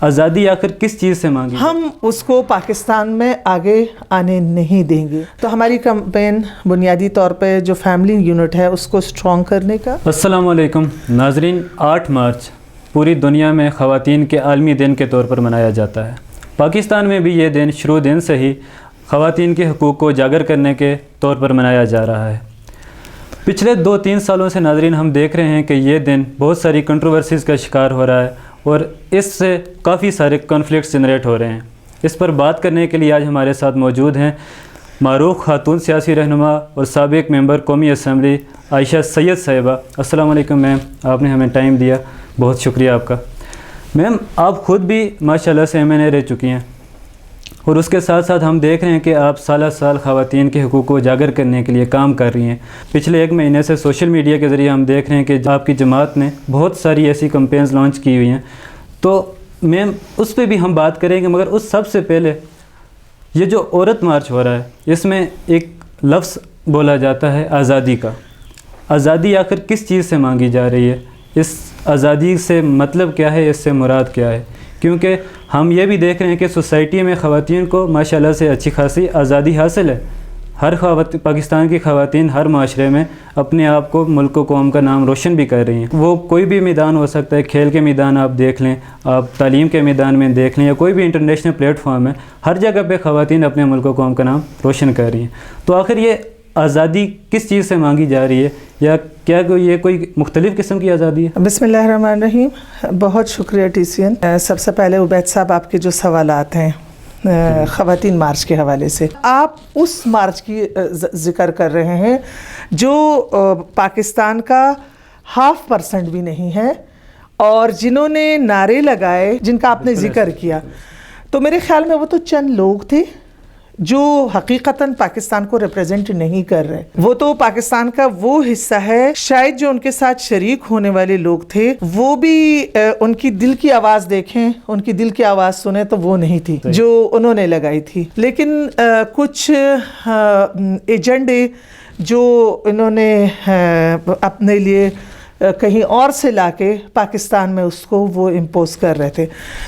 آزادی آخر کس چیز سے مانگی؟ ہم اس کو پاکستان میں آگے آنے نہیں دیں گے. تو ہماری کمپین بنیادی طور پہ جو فیملی یونٹ ہے اس کو اسٹرانگ کرنے کا. السلام علیکم ناظرین. 8 مارچ پوری دنیا میں خواتین کے عالمی دن کے طور پر منایا جاتا ہے. پاکستان میں بھی یہ دن شروع دن سے ہی خواتین کے حقوق کو اجاگر کرنے کے طور پر منایا جا رہا ہے. پچھلے 2-3 سالوں سے ناظرین ہم دیکھ رہے ہیں کہ یہ دن بہت ساری کنٹروورسیز کا شکار ہو رہا ہے اور اس سے کافی سارے کنفلکٹس جنریٹ ہو رہے ہیں. اس پر بات کرنے کے لیے آج ہمارے ساتھ موجود ہیں معروف خاتون سیاسی رہنما اور سابق ممبر قومی اسمبلی عائشہ سید صاحبہ. السلام علیکم میم, آپ نے ہمیں ٹائم دیا, بہت شکریہ آپ کا. میم آپ خود بھی ماشاءاللہ سے MNA رہ چکی ہیں اور اس کے ساتھ ساتھ ہم دیکھ رہے ہیں کہ آپ سالہ سال خواتین کے حقوق کو اجاگر کرنے کے لیے کام کر رہی ہیں. پچھلے 1 مہینے سے سوشل میڈیا کے ذریعے ہم دیکھ رہے ہیں کہ آپ کی جماعت نے بہت ساری ایسی کمپینز لانچ کی ہوئی ہیں. تو میم اس پہ بھی ہم بات کریں گے, مگر اس سب سے پہلے یہ جو عورت مارچ ہو رہا ہے اس میں ایک لفظ بولا جاتا ہے آزادی کا. آزادی آخر کس چیز سے مانگی جا رہی ہے؟ اس آزادی سے مطلب کیا ہے, اس سے مراد کیا ہے؟ کیونکہ ہم یہ بھی دیکھ رہے ہیں کہ سوسائٹی میں خواتین کو ماشاءاللہ سے اچھی خاصی آزادی حاصل ہے. ہر پاکستان کی خواتین ہر معاشرے میں اپنے آپ کو, ملک و قوم کا نام روشن بھی کر رہی ہیں. وہ کوئی بھی میدان ہو سکتا ہے, کھیل کے میدان آپ دیکھ لیں, آپ تعلیم کے میدان میں دیکھ لیں, یا کوئی بھی انٹرنیشنل پلیٹ فارم ہے, ہر جگہ پہ خواتین اپنے ملک و قوم کا نام روشن کر رہی ہیں. تو آخر یہ آزادی کس چیز سے مانگی جا رہی ہے, یا کیا یہ کوئی مختلف قسم کی آزادی ہے؟ بسم اللہ الرحمن الرحیم. بہت شکریہ TCN. سب سے پہلے عبید صاحب آپ کے جو سوالات ہیں خواتین مارچ کے حوالے سے, آپ اس مارچ کی ذکر کر رہے ہیں جو پاکستان کا 0.5% بھی نہیں ہے, اور جنہوں نے نعرے لگائے, جن کا آپ نے ذکر کیا, تو میرے خیال میں وہ تو چند لوگ تھے جو حقیقتاً پاکستان کو ریپریزنٹ نہیں کر رہے. وہ تو پاکستان کا وہ حصہ ہے, شاید جو ان کے ساتھ شریک ہونے والے لوگ تھے وہ بھی ان کی دل کی آواز دیکھیں, ان کی دل کی آواز سنیں تو وہ نہیں تھی جو انہوں نے لگائی تھی. لیکن کچھ ایجنڈے جو انہوں نے اپنے لیے کہیں اور سے لا کے پاکستان میں اس کو وہ امپوز کر رہے تھے.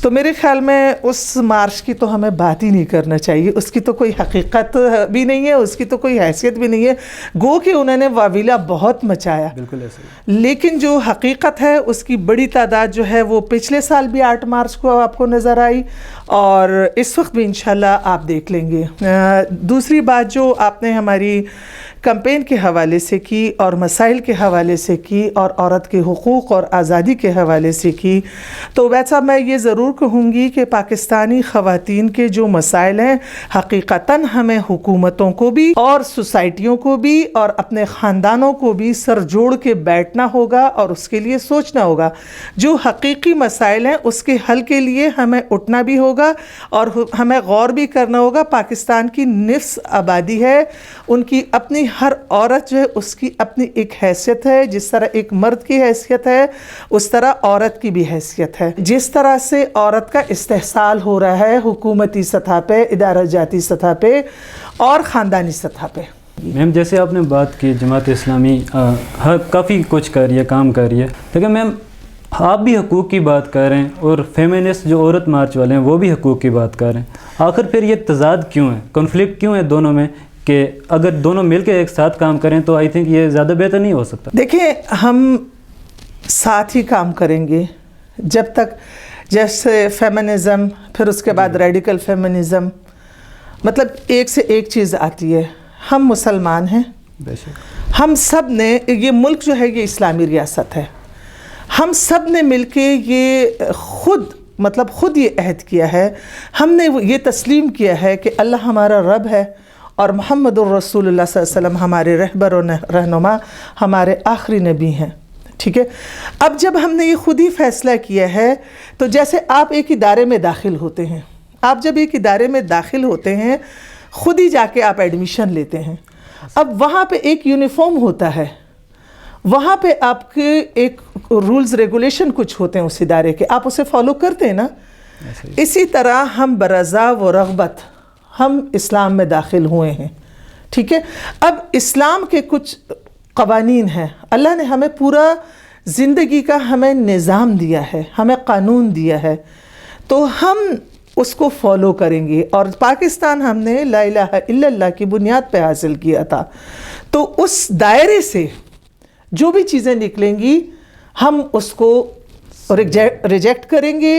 تو میرے خیال میں اس مارچ کی تو ہمیں بات ہی نہیں کرنا چاہیے. اس کی تو کوئی حقیقت بھی نہیں ہے, اس کی تو کوئی حیثیت بھی نہیں ہے. گو کہ انہوں نے واویلا بہت مچایا, بالکل ایسے, لیکن جو حقیقت ہے اس کی بڑی تعداد جو ہے وہ پچھلے سال بھی 8 مارچ کو آپ کو نظر آئی, اور اس وقت بھی انشاءاللہ آپ دیکھ لیں گے. دوسری بات جو آپ نے ہماری کمپین کے حوالے سے کی اور مسائل کے حوالے سے کی اور عورت کے حقوق اور آزادی کے حوالے سے کی, تو ویسا میں یہ ضرور کہوں گی کہ پاکستانی خواتین کے جو مسائل ہیں حقیقتاً ہمیں حکومتوں کو بھی اور سوسائٹیوں کو بھی اور اپنے خاندانوں کو بھی سر جوڑ کے بیٹھنا ہوگا اور اس کے لیے سوچنا ہوگا. جو حقیقی مسائل ہیں اس کے حل کے لیے ہمیں اٹھنا بھی ہوگا اور ہمیں غور بھی کرنا ہوگا. پاکستان کی نصف آبادی ہے, ان کی اپنی ہر عورت جو ہے اس کی اپنی ایک حیثیت ہے. جس طرح ایک مرد کی حیثیت ہے اس طرح عورت کی بھی حیثیت ہے. جس طرح سے عورت کا استحصال ہو رہا ہے حکومتی سطح پہ, ادارہ جاتی سطح پہ اور خاندانی سطح پہ. میم جیسے آپ نے بات کی جماعت اسلامی کافی کچھ کر رہی ہے, کام کر رہی ہے, لیکن میم آپ بھی حقوق کی بات کر رہے ہیں اور فیمنسٹ جو عورت مارچ والے ہیں وہ بھی حقوق کی بات کر رہے ہیں. آخر پھر یہ تضاد کیوں ہے, کنفلکٹ کیوں ہے دونوں میں, کہ اگر دونوں مل کے ایک ساتھ کام کریں تو آئی تھنک یہ زیادہ بہتر نہیں ہو سکتا؟ دیکھیں ہم ساتھ ہی کام کریں گے جب تک, جیسے فیمنزم, پھر اس کے بعد ریڈیکل فیمنزم, مطلب ایک سے ایک چیز آتی ہے. ہم مسلمان ہیں, ہم سب نے, یہ ملک جو ہے یہ اسلامی ریاست ہے, ہم سب نے مل کے یہ خود یہ عہد کیا ہے, ہم نے یہ تسلیم کیا ہے کہ اللہ ہمارا رب ہے اور محمد الرسول اللہ صلی اللہ علیہ وسلم ہمارے رہبر و رہنما, ہمارے آخری نبی ہیں. ٹھیک ہے, اب جب ہم نے یہ خود ہی فیصلہ کیا ہے, تو جیسے آپ ایک ادارے میں داخل ہوتے ہیں, آپ جب ایک ادارے میں داخل ہوتے ہیں خود ہی جا کے آپ ایڈمیشن لیتے ہیں. اب وہاں پہ ایک یونیفارم ہوتا ہے, وہاں پہ آپ کے ایک رولز ریگولیشن کچھ ہوتے ہیں اس ادارے کے, آپ اسے فالو کرتے ہیں نا. اسی طرح ہم برضا و رغبت ہم اسلام میں داخل ہوئے ہیں. ٹھیک ہے, اب اسلام کے کچھ قوانین ہیں, اللہ نے ہمیں پورا زندگی کا ہمیں نظام دیا ہے, ہمیں قانون دیا ہے. تو ہم اس کو فالو کریں گے. اور پاکستان ہم نے لا الہ الا اللہ کی بنیاد پہ حاصل کیا تھا, تو اس دائرے سے جو بھی چیزیں نکلیں گی ہم اس کو ریجیکٹ کریں گے,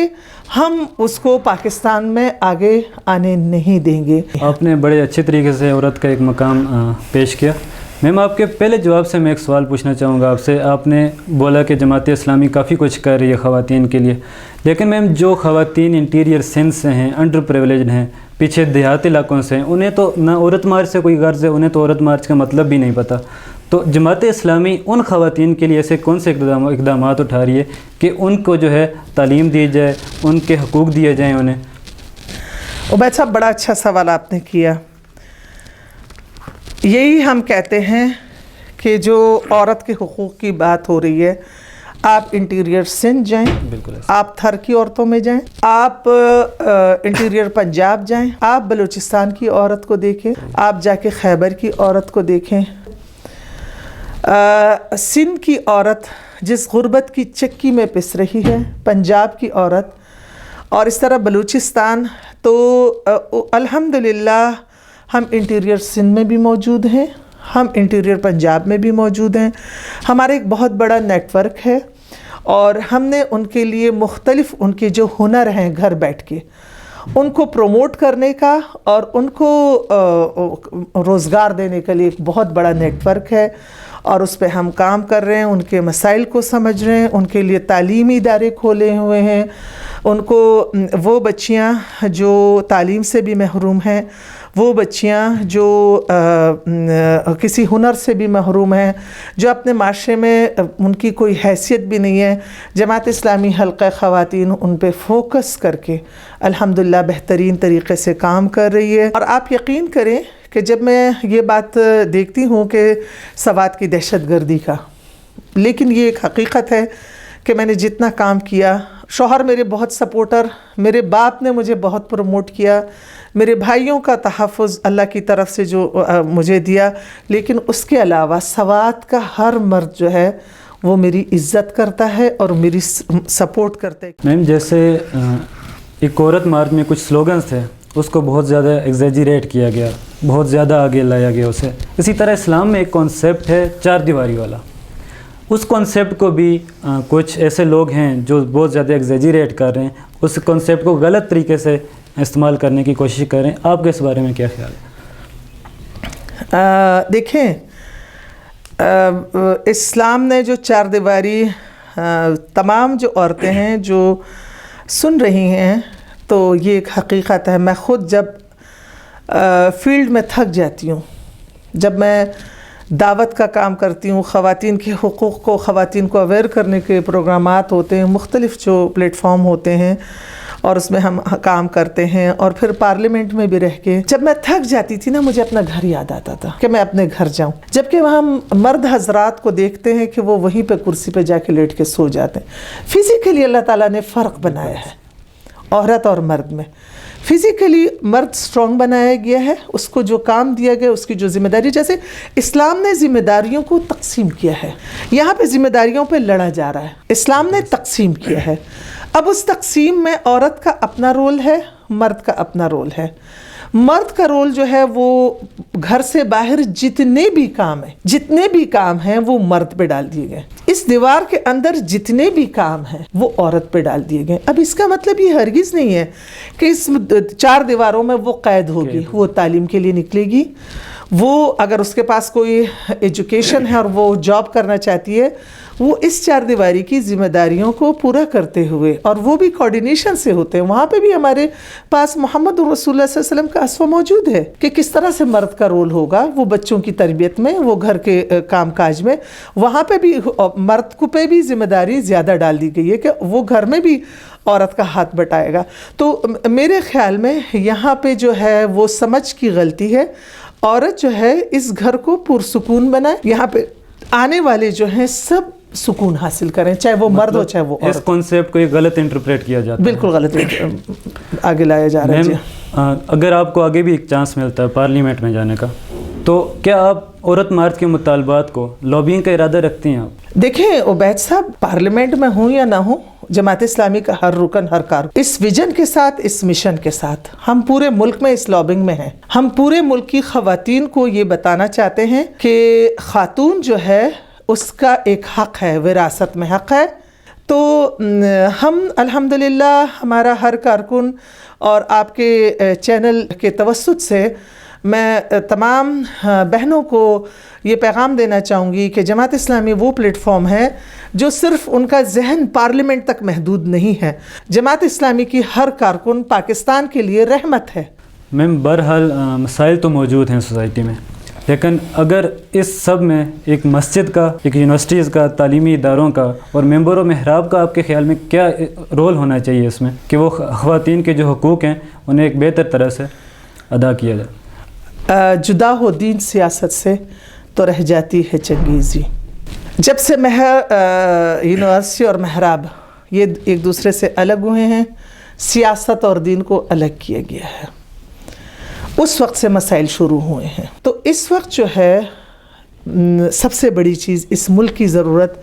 ہم اس کو پاکستان میں آگے آنے نہیں دیں گے. آپ نے بڑے اچھے طریقے سے عورت کا ایک مقام پیش کیا. میم آپ کے پہلے جواب سے میں ایک سوال پوچھنا چاہوں گا آپ سے. آپ نے بولا کہ جماعت اسلامی کافی کچھ کر رہی ہے خواتین کے لیے, لیکن میم جو خواتین انٹیریئر سندھ سے ہیں, انڈر پریولیجڈ ہیں, پیچھے دیہاتی علاقوں سے ہیں, انہیں تو نہ عورت مارچ سے کوئی غرض ہے, انہیں تو عورت مارچ کا مطلب بھی نہیں پتہ. تو جماعت اسلامی ان خواتین کے لیے ایسے کون سے اقدامات اٹھا رہی ہے کہ ان کو جو ہے تعلیم دی جائے, ان کے حقوق دیے جائیں انہیں؟ عبید صاحب بڑا اچھا سوال آپ نے کیا. یہی ہم کہتے ہیں کہ جو عورت کے حقوق کی بات ہو رہی ہے, آپ انٹیریئر سندھ جائیں, بالکل, آپ تھر کی عورتوں میں جائیں, آپ انٹیریئر پنجاب جائیں, آپ بلوچستان کی عورت کو دیکھیں, آپ جا کے خیبر کی عورت کو دیکھیں, سندھ کی عورت جس غربت کی چکی میں پس رہی ہے, پنجاب کی عورت, اور اس طرح بلوچستان. تو الحمدللہ ہم انٹیریئر سندھ میں بھی موجود ہیں, ہم انٹیریئر پنجاب میں بھی موجود ہیں. ہمارا ایک بہت بڑا نیٹ ورک ہے, اور ہم نے ان کے لیے مختلف ان کے جو ہنر ہیں گھر بیٹھ کے ان کو پروموٹ کرنے کا اور ان کو روزگار دینے کے لیے ایک بہت بڑا نیٹ ورک ہے, اور اس پہ ہم کام کر رہے ہیں. ان کے مسائل کو سمجھ رہے ہیں, ان کے لیے تعلیمی ادارے کھولے ہوئے ہیں. ان کو وہ بچیاں جو تعلیم سے بھی محروم ہیں, وہ بچیاں جو کسی ہنر سے بھی محروم ہیں, جو اپنے معاشرے میں ان کی کوئی حیثیت بھی نہیں ہے, جماعت اسلامی حلقہ خواتین ان پہ فوکس کر کے الحمدللہ بہترین طریقے سے کام کر رہی ہے. اور آپ یقین کریں کہ جب میں یہ بات دیکھتی ہوں کہ سوات کی دہشت گردی کا, لیکن یہ ایک حقیقت ہے کہ میں نے جتنا کام کیا, شوہر میرے بہت سپورٹر, میرے باپ نے مجھے بہت پروموٹ کیا, میرے بھائیوں کا تحفظ اللہ کی طرف سے جو مجھے دیا, لیکن اس کے علاوہ سوات کا ہر مرد جو ہے وہ میری عزت کرتا ہے اور میری سپورٹ کرتا ہے. میم جیسے ایک عورت مارچ میں کچھ سلوگنز تھے, اس کو بہت زیادہ ایگزیجریٹ کیا گیا, بہت زیادہ آگے لایا گیا اسے. اسی طرح اسلام میں ایک کانسیپٹ ہے 4 دیواری والا, اس کانسیپٹ کو بھی کچھ ایسے لوگ ہیں جو بہت زیادہ ایگزیجریٹ کر رہے ہیں, اس کانسیپٹ کو غلط طریقے سے استعمال کرنے کی کوشش کر رہے ہیں. آپ کے اس بارے میں کیا خیال ہے؟ دیکھیں, اسلام نے جو 4 دیواری, تمام جو عورتیں ہیں جو سن رہی ہیں, تو یہ ایک حقیقت ہے. میں خود جب فیلڈ میں تھک جاتی ہوں, جب میں دعوت کا کام کرتی ہوں, خواتین کے حقوق کو, خواتین کو اویئر کرنے کے پروگرامات ہوتے ہیں, مختلف جو پلیٹ فارم ہوتے ہیں, اور اس میں ہم کام کرتے ہیں, اور پھر پارلیمنٹ میں بھی رہ کے جب میں تھک جاتی تھی نا, مجھے اپنا گھر یاد آتا تھا کہ میں اپنے گھر جاؤں. جبکہ وہاں مرد حضرات کو دیکھتے ہیں کہ وہ وہیں پہ کرسی پہ جا کے لیٹ کے سو جاتے ہیں. فزیکلی اللہ تعالیٰ نے فرق بنایا ہے عورت اور مرد میں. فزیکلی مرد سٹرونگ بنایا گیا ہے, اس کو جو کام دیا گیا, اس کی جو ذمہ داری, جیسے اسلام نے ذمہ داریوں کو تقسیم کیا ہے, یہاں پہ ذمہ داریوں پہ لڑا جا رہا ہے. اسلام نے تقسیم کیا ہے. اب اس تقسیم میں عورت کا اپنا رول ہے, مرد کا اپنا رول ہے. مرد کا رول جو ہے وہ گھر سے باہر جتنے بھی کام ہیں وہ مرد پہ ڈال دیے گئے. اس دیوار کے اندر جتنے بھی کام ہیں وہ عورت پہ ڈال دیے گئے. اب اس کا مطلب یہ ہرگز نہیں ہے کہ اس 4 دیواروں میں وہ قید ہوگی, وہ تعلیم کے لیے نکلے گی. وہ اگر اس کے پاس کوئی ایجوکیشن ہے اور وہ جاب کرنا چاہتی ہے, وہ اس 4 دیواری کی ذمہ داریوں کو پورا کرتے ہوئے, اور وہ بھی کوارڈینیشن سے ہوتے ہیں. وہاں پہ بھی ہمارے پاس محمد رسول اللہ صلی اللہ علیہ وسلم کا اسوہ موجود ہے کہ کس طرح سے مرد کا رول ہوگا, وہ بچوں کی تربیت میں, وہ گھر کے کام کاج میں. وہاں پہ بھی مرد کو پہ بھی ذمہ داری زیادہ ڈال دی گئی ہے کہ وہ گھر میں بھی عورت کا ہاتھ بٹائے گا. تو میرے خیال میں یہاں پہ جو ہے وہ سمجھ کی غلطی ہے. عورت جو ہے اس گھر کو پرسکون بنائے, یہاں پہ آنے والے جو ہیں سب سکون حاصل کریں, چاہے وہ مرد ہو چاہے وہ عورت. اس کانسیپٹ کو ایک غلط انٹرپریٹ کیا جاتا ہے, بالکل غلط آگے لایا جا رہا ہے. جی, اگر آپ کو آگے بھی ایک چانس ملتا ہے پارلیمنٹ میں جانے کا, تو کیا آپ عورت مارچ کے مطالبات کو لابینگ کا ارادہ رکھتی ہیں؟ آپ دیکھیں عبید صاحب, پارلیمنٹ میں ہوں یا نہ ہوں, جماعت اسلامی کا ہر رکن، ہر کارکن اس ویژن کے ساتھ، اس مشن کے ساتھ ہم پورے ملک میں اس لابنگ میں ہیں. ہم پورے ملک کی خواتین کو یہ بتانا چاہتے ہیں کہ خاتون جو ہے اس کا ایک حق ہے، وراثت میں حق ہے. تو ہم الحمدللہ ہمارا ہر کارکن اور آپ کے چینل کے توسط سے میں تمام بہنوں کو یہ پیغام دینا چاہوں گی کہ جماعت اسلامی وہ پلیٹ فارم ہے جو صرف ان کا ذہن پارلیمنٹ تک محدود نہیں ہے. جماعت اسلامی کی ہر کارکن پاکستان کے لیے رحمت ہے. میم بہرحال مسائل تو موجود ہیں سوسائٹی میں، لیکن اگر اس سب میں ایک مسجد کا، ایک یونیورسٹیز کا، تعلیمی اداروں کا اور ممبر و محراب کا آپ کے خیال میں کیا رول ہونا چاہیے اس میں کہ وہ خواتین کے جو حقوق ہیں انہیں ایک بہتر طرح سے ادا کیا جائے؟ جدا ہو دین سیاست سے تو رہ جاتی ہے چنگیزی. جب سے یونیورسٹی اور محراب یہ ایک دوسرے سے الگ ہوئے ہیں، سیاست اور دین کو الگ کیا گیا ہے، اس وقت سے مسائل شروع ہوئے ہیں. تو اس وقت جو ہے سب سے بڑی چیز اس ملک کی ضرورت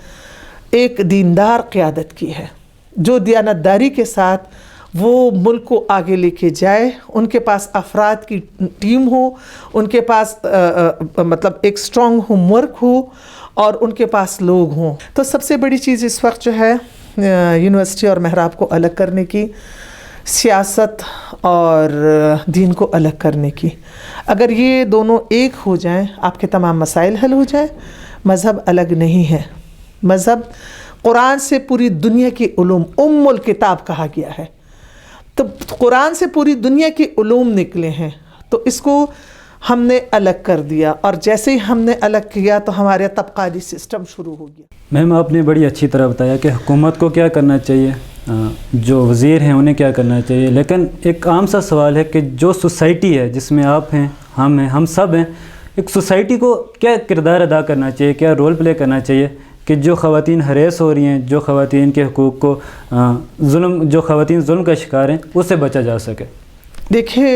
ایک دیندار قیادت کی ہے، جو دیانتداری کے ساتھ وہ ملک کو آگے لے کے جائے. ان کے پاس افراد کی ٹیم ہو، ان کے پاس مطلب ایک اسٹرانگ ہوم ورک ہو اور ان کے پاس لوگ ہوں. تو سب سے بڑی چیز اس وقت جو ہے یونیورسٹی اور محراب کو الگ کرنے کی، سیاست اور دین کو الگ کرنے کی. اگر یہ دونوں ایک ہو جائیں آپ کے تمام مسائل حل ہو جائیں. مذہب الگ نہیں ہے، مذہب قرآن سے پوری دنیا کی علوم، ام الکتاب کہا گیا ہے. تو قرآن سے پوری دنیا کی علوم نکلے ہیں، تو اس کو ہم نے الگ کر دیا، اور جیسے ہی ہم نے الگ کیا تو ہمارے طبقاتی سسٹم شروع ہو گیا. میم آپ نے بڑی اچھی طرح بتایا کہ حکومت کو کیا کرنا چاہیے، جو وزیر ہیں انہیں کیا کرنا چاہیے، لیکن ایک عام سا سوال ہے کہ جو سوسائٹی ہے جس میں آپ ہیں، ہم ہیں، ہم سب ہیں، ایک سوسائٹی کو کیا کردار ادا کرنا چاہیے، کیا رول پلے کرنا چاہیے کہ جو خواتین ہریس ہو رہی ہیں، جو خواتین کے حقوق کو جو خواتین ظلم کا شکار ہیں اس سے بچا جا سکے؟ دیکھیے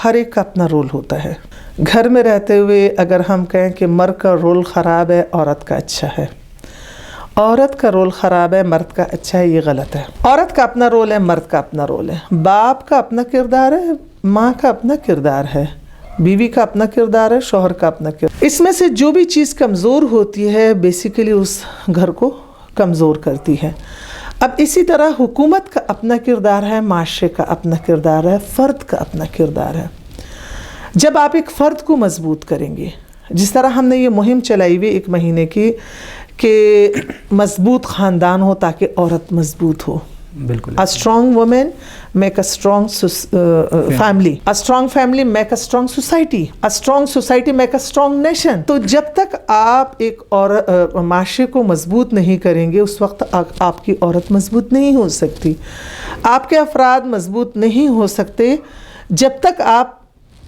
ہر ایک کا اپنا رول ہوتا ہے. گھر میں رہتے ہوئے اگر ہم کہیں کہ مرد کا رول خراب ہے، عورت کا اچھا ہے، عورت کا رول خراب ہے، مرد کا اچھا ہے، یہ غلط ہے. عورت کا اپنا رول ہے، مرد کا اپنا رول ہے، باپ کا اپنا کردار ہے، ماں کا اپنا کردار ہے، بیوی کا اپنا کردار ہے، شوہر کا اپنا کردار. اس میں سے جو بھی چیز کمزور ہوتی ہے بیسیکلی اس گھر کو کمزور کرتی ہے. اب اسی طرح حکومت کا اپنا کردار ہے، معاشرے کا اپنا کردار ہے، فرد کا اپنا کردار ہے. جب آپ ایک فرد کو مضبوط کریں گے، جس طرح ہم نے یہ مہم چلائی ہوئی 1 مہینے کی کہ مضبوط خاندان ہو تاکہ عورت مضبوط ہو. بالکل. A strong woman make a strong family. A strong family make a strong society. A strong society make a strong nation. تو جب تک آپ ایک معاشرے کو مضبوط نہیں کریں گے اس وقت آپ کی عورت مضبوط نہیں ہو سکتی، آپ کے افراد مضبوط نہیں ہو سکتے جب تک آپ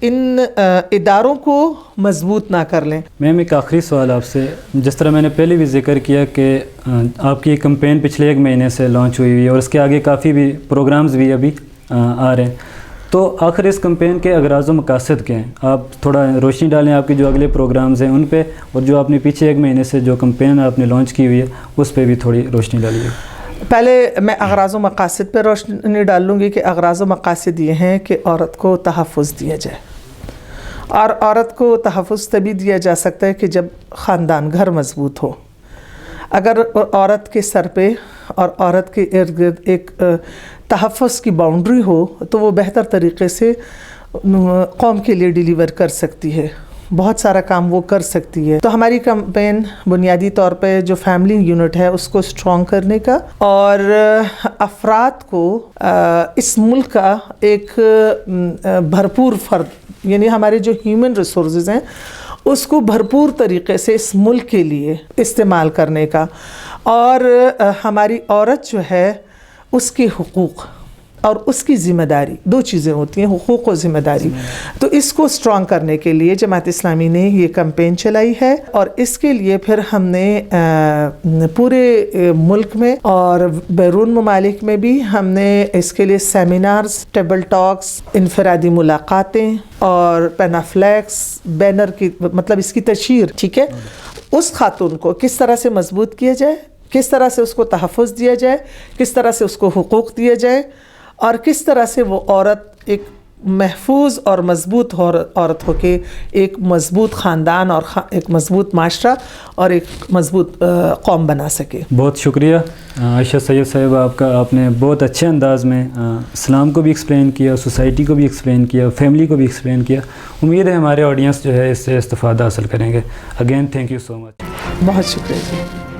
ان اداروں کو مضبوط نہ کر لیں. میم ایک آخری سوال آپ سے، جس طرح میں نے پہلے بھی ذکر کیا کہ آپ کی کمپین پچھلے 1 مہینے سے لانچ ہوئی ہے اور اس کے آگے کافی بھی پروگرامز بھی ابھی آ رہے ہیں، تو آخر اس کمپین کے اغراض و مقاصد کیا ہیں؟ آپ تھوڑا روشنی ڈالیں آپ کے جو اگلے پروگرامز ہیں ان پہ، اور جو آپ نے پیچھے 1 مہینے سے جو کمپین آپ نے لانچ کی ہوئی ہے اس پہ بھی تھوڑی روشنی ڈالیے. پہلے میں اغراض و مقاصد پہ روشنی ڈال لوں گی کہ اغراض و مقاصد یہ ہیں کہ عورت کو تحفظ دیا جائے، اور عورت کو تحفظ تبھی دیا جا سکتا ہے کہ جب خاندان، گھر مضبوط ہو. اگر عورت کے سر پہ اور عورت کے ارد گرد ایک تحفظ کی باؤنڈری ہو تو وہ بہتر طریقے سے قوم کے لیے ڈیلیور کر سکتی ہے، بہت سارا کام وہ کر سکتی ہے. تو ہماری کمپین بنیادی طور پہ جو فیملی یونٹ ہے اس کو اسٹرانگ کرنے کا، اور افراد کو اس ملک کا ایک بھرپور فرد، یعنی ہمارے جو ہیومن ریسورسز ہیں اس کو بھرپور طریقے سے اس ملک کے لیے استعمال کرنے کا. اور ہماری عورت جو ہے اس کے حقوق اور اس کی ذمہ داری، 2 چیزیں ہوتی ہیں، حقوق و ذمہ داری. تو اس کو اسٹرانگ کرنے کے لیے جماعت اسلامی نے یہ کمپین چلائی ہے، اور اس کے لیے پھر ہم نے پورے ملک میں اور بیرون ممالک میں بھی ہم نے اس کے لیے سیمینارز، ٹیبل ٹاکس، انفرادی ملاقاتیں اور پینافلیکس، بینر کی مطلب اس کی تشہیر، ٹھیک ہے، اس خاتون کو کس طرح سے مضبوط کیا جائے، کس طرح سے اس کو تحفظ دیا جائے, کس طرح سے اس کو حقوق دیے جائیں, اور کس طرح سے وہ عورت ایک محفوظ اور مضبوط عورت ہو کے ایک مضبوط خاندان اور ایک مضبوط معاشرہ اور ایک مضبوط قوم بنا سکے. بہت شکریہ عائشہ سید صاحبہ آپ کا. آپ نے بہت اچھے انداز میں اسلام کو بھی ایکسپلین کیا, سوسائٹی کو بھی ایکسپلین کیا, فیملی کو بھی ایکسپلین کیا. امید ہے ہمارے آڈینس جو ہے اس سے استفادہ حاصل کریں گے. اگین تھینک یو سو مچ. بہت شکریہ جی.